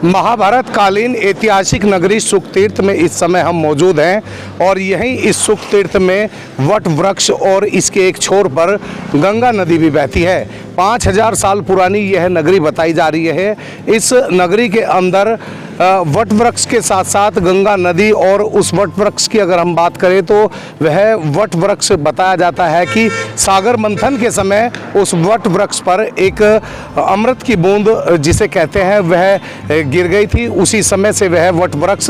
महाभारत कालीन ऐतिहासिक नगरी सुखतीर्थ में इस समय हम मौजूद हैं और यहीं इस सुखतीर्थ में वट वृक्ष और इसके एक छोर पर गंगा नदी भी बहती है। 5000 साल पुरानी यह नगरी बताई जा रही है। इस नगरी के अंदर वट वृक्ष के साथ साथ गंगा नदी और उस वट वृक्ष की अगर हम बात करें तो वह वट वृक्ष बताया जाता है कि सागर मंथन के समय उस वट वृक्ष पर एक अमृत की बूंद जिसे कहते हैं वह गिर गई थी। उसी समय से वह वट वृक्ष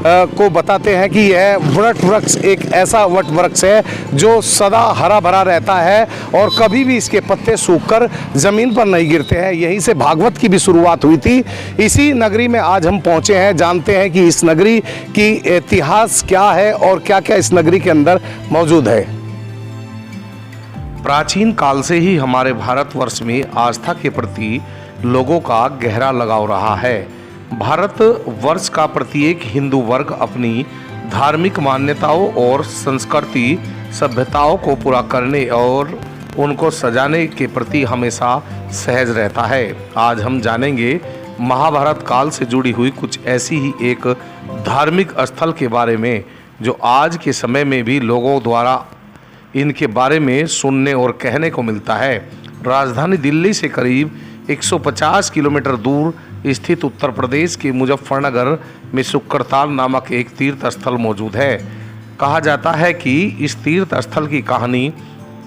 को बताते हैं कि यह वट वृक्ष एक ऐसा वट वृक्ष है जो सदा हरा भरा रहता है और कभी भी इसके पत्ते सूखकर ज़मीन पर नहीं गिरते हैं। यहीं से भागवत की भी शुरुआत हुई थी। इसी नगरी में आज हम पहुंचे हैं, जानते हैं कि इस नगरी की इतिहास क्या है और क्या क्या इस नगरी के अंदर मौजूद है। प्राचीन काल से ही हमारे भारतवर्ष में आस्था के प्रति लोगों का गहरा लगाव रहा है। भारतवर्ष का प्रत्येक हिंदू वर्ग अपनी धार्मिक मान्यताओं और संस्कृति सभ्यताओं को पूरा करने और उनको सजाने के प्रति हमेशा सहज रहता है। आज हम जानेंगे महाभारत काल से जुड़ी हुई कुछ ऐसी ही एक धार्मिक स्थल के बारे में जो आज के समय में भी लोगों द्वारा इनके बारे में सुनने और कहने को मिलता है। राजधानी दिल्ली से करीब 150 किलोमीटर दूर स्थित उत्तर प्रदेश के मुजफ्फरनगर में शुक्रताल नामक एक तीर्थ स्थल मौजूद है। कहा जाता है कि इस तीर्थ स्थल की कहानी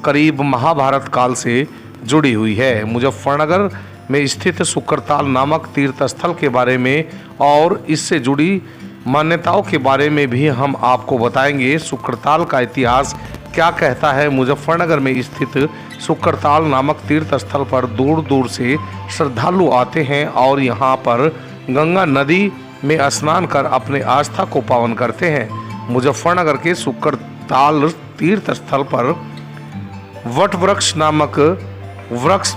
करीब महाभारत काल से जुड़ी हुई है। मुजफ्फरनगर में स्थित शुक्रताल नामक तीर्थ स्थल के बारे में और इससे जुड़ी मान्यताओं के बारे में भी हम आपको बताएंगे। शुक्रताल का इतिहास क्या कहता है। मुजफ्फरनगर में स्थित शुक्रताल नामक तीर्थ स्थल पर दूर दूर से श्रद्धालु आते हैं और यहाँ पर गंगा नदी में स्नान कर अपने आस्था को पावन करते हैं। मुजफ्फरनगर के शुक्रताल तीर्थ स्थल पर वट वृक्ष नामक वृक्ष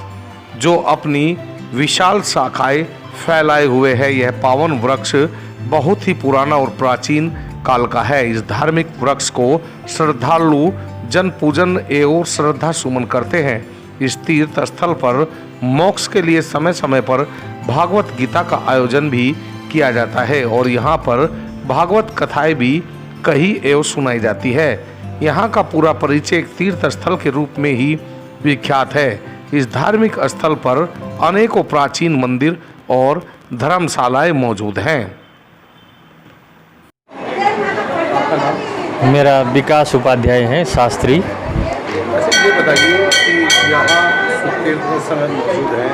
जो अपनी विशाल शाखाएं फैलाए हुए है, यह पावन वृक्ष बहुत ही पुराना और प्राचीन काल का है। इस धार्मिक वृक्ष को श्रद्धालु जन पूजन एवं श्रद्धा सुमन करते हैं। इस तीर्थ स्थल पर मोक्ष के लिए समय समय पर भागवत गीता का आयोजन भी किया जाता है और यहाँ पर भागवत कथाएं भी कही एवं सुनाई जाती है। यहाँ का पूरा परिचय एक तीर्थ स्थल के रूप में ही विख्यात है। इस धार्मिक स्थल पर अनेकों प्राचीन मंदिर और धर्मशालाएं मौजूद हैं। मेरा विकास उपाध्याय है, शास्त्री। अच्छा, ये बताइए कि यहाँ सुखतीर्थ में समय मौजूद है,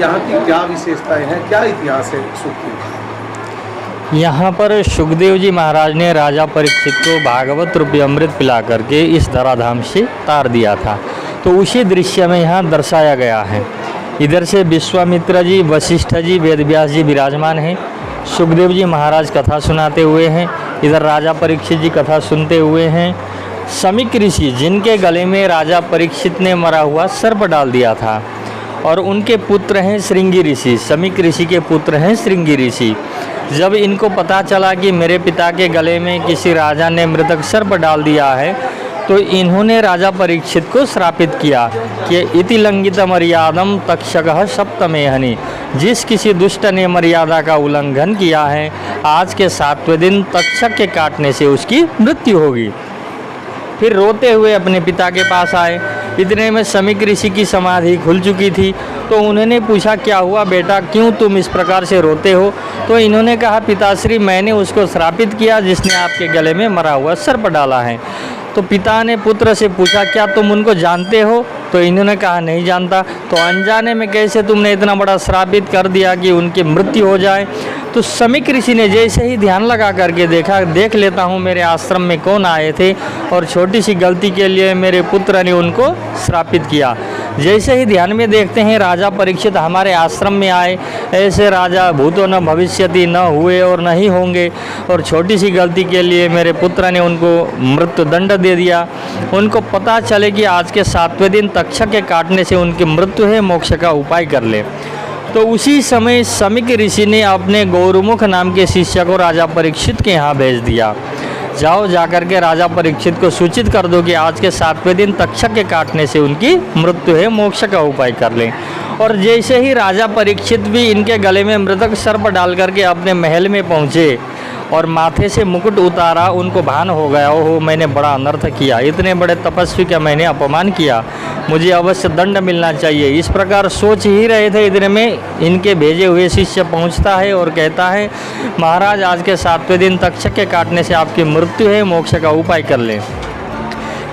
यहाँ की क्या विशेषताएं हैं, क्या इतिहास है सुखतीर्थ? यहाँ पर सुखदेव जी महाराज ने राजा परीक्षित को भागवत रूपी अमृत पिला करके इस धराधाम से तार दिया था, तो उसी दृश्य में यहाँ दर्शाया गया है। इधर से विश्वामित्र जी, वशिष्ठ जी, वेदव्यास जी विराजमान हैं। सुखदेव जी महाराज कथा सुनाते हुए हैं, इधर राजा परीक्षित जी कथा सुनते हुए हैं। समीक ऋषि जिनके गले में राजा परीक्षित ने मरा हुआ सर्प डाल दिया था और उनके पुत्र हैं श्रृंगी ऋषि। समीक ऋषि के पुत्र हैं श्रृंगी ऋषि। जब इनको पता चला कि मेरे पिता के गले में किसी राजा ने मृतक सर्प डाल दिया है, तो इन्होंने राजा परीक्षित को श्रापित किया कि इति लंघित मर्यादम तक्षकः सप्तमेहनि, जिस किसी दुष्ट ने मर्यादा का उल्लंघन किया है, आज के 7वें दिन तक्षक के काटने से उसकी मृत्यु होगी। फिर रोते हुए अपने पिता के पास आए। इतने में समीक ऋषि की समाधि खुल चुकी थी, तो उन्होंने पूछा, क्या हुआ बेटा, क्यों तुम इस प्रकार से रोते हो? तो इन्होंने कहा, पिताश्री, मैंने उसको श्रापित किया जिसने आपके गले में मरा हुआ सर्प डाला है। तो पिता ने पुत्र से पूछा, क्या तुम उनको जानते हो? तो इन्होंने कहा, नहीं जानता। तो अनजाने में कैसे तुमने इतना बड़ा श्रापित कर दिया कि उनकी मृत्यु हो जाए? तो समीक ऋषि ने जैसे ही ध्यान लगा करके देखा, देख लेता हूँ मेरे आश्रम में कौन आए थे और छोटी सी गलती के लिए मेरे पुत्र ने उनको श्रापित किया। जैसे ही ध्यान में देखते हैं राजा परीक्षित हमारे आश्रम में आए, ऐसे राजा भूतो न भविष्यति न हुए और नहीं होंगे, और छोटी सी गलती के लिए मेरे पुत्र ने उनको मृत्यु दंड दे दिया। उनको पता चले कि आज के 7वें दिन तक्षक के काटने से उनकी मृत्यु है, मोक्ष का उपाय कर ले। तो उसी समय समीक ऋषि ने अपने गौरमुख नाम के शिष्य को राजा परीक्षित के यहाँ भेज दिया। जाओ जाकर के राजा परीक्षित को सूचित कर दो कि आज के 7वें दिन तक्षक के काटने से उनकी मृत्यु है, मोक्ष का उपाय कर लें। और जैसे ही राजा परीक्षित भी इनके गले में मृतक सर्प डाल करके अपने महल में पहुँचे और माथे से मुकुट उतारा, उनको भान हो गया, ओहो मैंने बड़ा अनर्थ किया, इतने बड़े तपस्वी का मैंने अपमान किया, मुझे अवश्य दंड मिलना चाहिए। इस प्रकार सोच ही रहे थे, इतने में इनके भेजे हुए शिष्य पहुंचता है और कहता है महाराज आज के 7वें दिन तक्षक के काटने से आपकी मृत्यु है, मोक्ष का उपाय कर लें।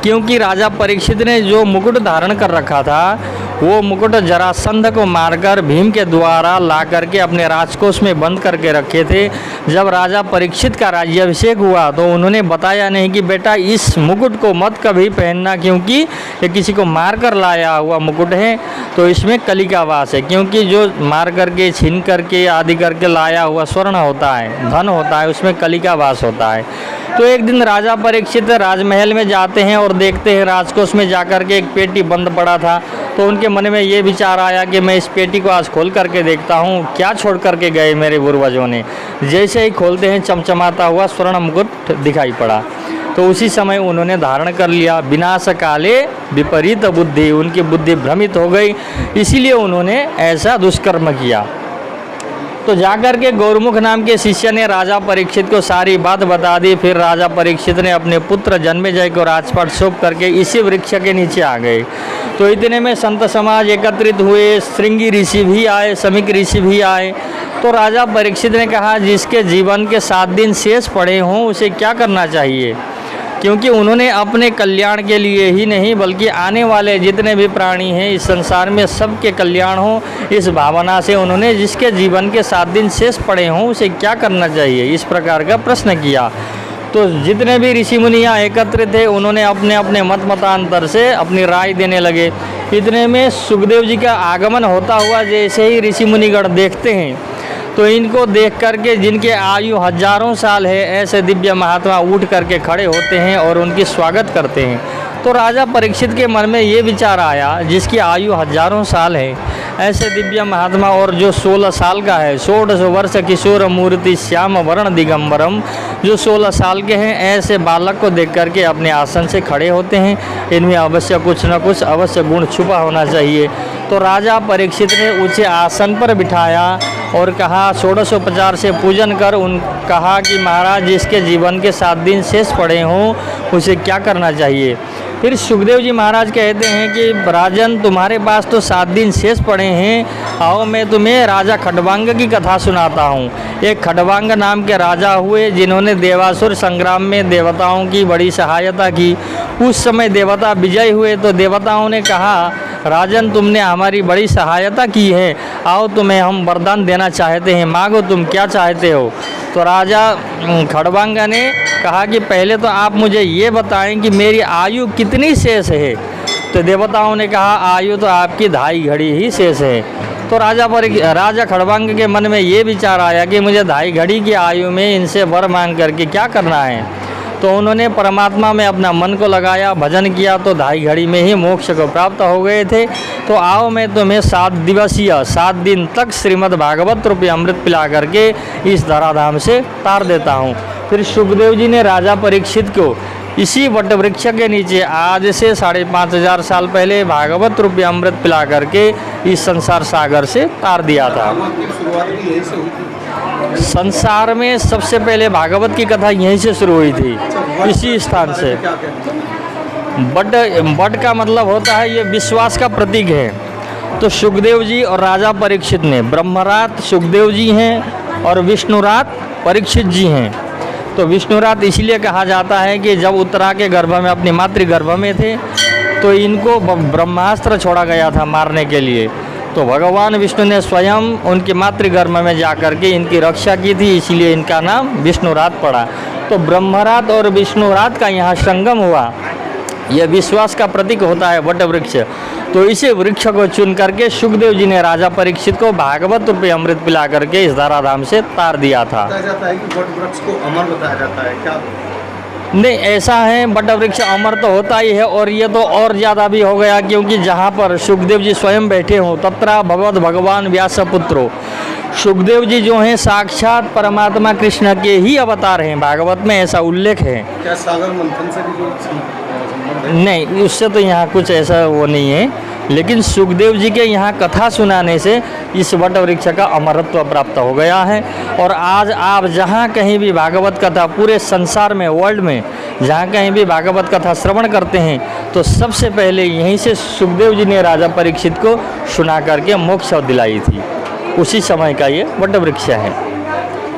क्योंकि राजा परीक्षित ने जो मुकुट धारण कर रखा था वो मुकुट जरासंध को मारकर भीम के द्वारा ला करके अपने राजकोष में बंद करके रखे थे। जब राजा परीक्षित का राज्याभिषेक हुआ तो उन्होंने बताया नहीं कि बेटा इस मुकुट को मत कभी पहनना, क्योंकि ये किसी को मार कर लाया हुआ मुकुट है, तो इसमें कली का वास है। क्योंकि जो मार करके छीन करके आदि करके लाया हुआ स्वर्ण होता है, धन होता है, उसमें कली का वास होता है। तो एक दिन राजा परीक्षित राजमहल में जाते हैं और देखते हैं राजकोष में जाकर के एक पेटी बंद पड़ा था। तो उनके मन में ये विचार आया कि मैं इस पेटी को आज खोल करके देखता हूँ क्या छोड़ करके गए मेरे पूर्वजों ने। जैसे ही खोलते हैं चमचमाता हुआ स्वर्ण मुकुट दिखाई पड़ा। तो उसी समय उन्होंने धारण कर लिया। विनाश काले विपरीत बुद्धि, उनकी बुद्धि भ्रमित हो गई, इसीलिए उन्होंने ऐसा दुष्कर्म किया। तो जाकर के गौरमुख नाम के शिष्य ने राजा परीक्षित को सारी बात बता दी। फिर राजा परीक्षित ने अपने पुत्र जन्मेजय को राजपाट सौंप करके इसी वृक्ष के नीचे आ गए। तो इतने में संत समाज एकत्रित हुए, श्रृंगी ऋषि भी आए, समीक ऋषि भी आए। तो राजा परीक्षित ने कहा जिसके जीवन के 7 दिन शेष पड़े हों उसे क्या करना चाहिए, क्योंकि उन्होंने अपने कल्याण के लिए ही नहीं बल्कि आने वाले जितने भी प्राणी हैं इस संसार में सबके कल्याण हो, इस भावना से उन्होंने जिसके जीवन के 7 दिन शेष पड़े हों उसे क्या करना चाहिए, इस प्रकार का प्रश्न किया। तो जितने भी ऋषि मुनियाँ एकत्रित थे उन्होंने अपने अपने मतांतर से अपनी राय देने लगे। इतने में सुखदेव जी का आगमन होता हुआ जैसे ही ऋषि मुनिगण देखते हैं तो इनको देख करके जिनके आयु हजारों साल है ऐसे दिव्य महात्मा उठ करके खड़े होते हैं और उनकी स्वागत करते हैं। तो राजा परीक्षित के मन में ये विचार आया जिसकी आयु हजारों साल है ऐसे दिव्य महात्मा और जो 16 साल का है, 16 वर्ष किशोर मूर्ति श्याम वर्ण दिगंबरम, जो 16 साल के हैं ऐसे बालक को देख करके अपने आसन से खड़े होते हैं। इनमें अवश्य कुछ न कुछ अवश्य गुण छुपा होना चाहिए। तो राजा परीक्षित ने ऊंचे आसन पर बिठाया और कहा 1650 से पूजन कर कहा कि महाराज जिसके जीवन के 7 दिन शेष पड़े हों उसे क्या करना चाहिए। फिर सुखदेव जी महाराज कहते हैं कि राजन तुम्हारे पास तो 7 दिन शेष पड़े हैं, आओ मैं तुम्हें राजा खडवांग की कथा सुनाता हूँ। एक खडवांग नाम के राजा हुए जिन्होंने देवासुर संग्राम में देवताओं की बड़ी सहायता की। उस समय देवता विजय हुए तो देवताओं ने कहा राजन तुमने हमारी बड़ी सहायता की है, आओ तुम्हें हम वरदान देना चाहते हैं, मांगो तुम क्या चाहते हो। तो राजा खडवांग ने कहा कि पहले तो आप मुझे ये बताएं कि मेरी आयु कितनी शेष है। तो देवताओं ने कहा आयु तो आपकी 2.5 घड़ी ही शेष है। तो राजा खडवांग के मन में ये विचार आया कि मुझे 2.5 घड़ी की आयु में इनसे वर मांग करके क्या करना है। तो उन्होंने परमात्मा में अपना मन को लगाया, भजन किया तो 2.5 घड़ी में ही मोक्ष को प्राप्त हो गए थे। तो आओ मैं तुम्हें 7 दिवसीय 7 दिन तक श्रीमद् भागवत रूपी अमृत पिला करके इस धराधाम से तार देता हूँ। फिर सुखदेव जी ने राजा परीक्षित को इसी वट वृक्ष के नीचे आज से 5500 साल पहले भागवत रूपी अमृत पिला करके इस संसार सागर से तार दिया था। संसार में सबसे पहले भागवत की कथा यहीं से शुरू हुई थी, इसी स्थान से। बट का मतलब होता है ये विश्वास का प्रतीक है। तो सुखदेव जी और राजा परीक्षित ने, ब्रह्मरात सुखदेव जी हैं और विष्णुरात परीक्षित जी हैं। तो विष्णुरात इसलिए कहा जाता है कि जब उत्तरा के गर्भ में अपनी मातृ गर्भ में थे तो इनको ब्रह्मास्त्र छोड़ा गया था मारने के लिए। तो भगवान विष्णु ने स्वयं उनकी मातृगर्भ में जाकर के इनकी रक्षा की थी, इसीलिए इनका नाम विष्णुरात पड़ा। तो ब्रह्मरात और विष्णुरात का यहाँ संगम हुआ, यह विश्वास का प्रतीक होता है वट वृक्ष। तो इसी वृक्ष को चुन करके सुखदेव जी ने राजा परीक्षित को भागवत रूपी अमृत पिला करके इस धराधाम से तार दिया था। बताया जाता है कि वट वृक्ष को अमर बताया जाता है क्या? नहीं, ऐसा है, वट वृक्ष अमर तो होता ही है और ये तो और ज़्यादा भी हो गया, क्योंकि जहाँ पर सुखदेव जी स्वयं बैठे हों तत्रा भगवत भगवान व्यास पुत्रो। सुखदेव जी जो हैं साक्षात परमात्मा कृष्ण के ही अवतार हैं, भागवत में ऐसा उल्लेख है। क्या सागर मंथन से भी कोई संबंध है? नहीं, उससे तो यहाँ कुछ ऐसा वो नहीं है, लेकिन सुखदेव जी के यहाँ कथा सुनाने से इस वट वृक्ष का अमरत्व प्राप्त हो गया है। और आज आप जहाँ कहीं भी भागवत कथा पूरे संसार में, वर्ल्ड में जहाँ कहीं भी भागवत कथा श्रवण करते हैं तो सबसे पहले यहीं से सुखदेव जी ने राजा परीक्षित को सुना करके मोक्ष दिलाई थी। उसी समय का ये वट वृक्ष है।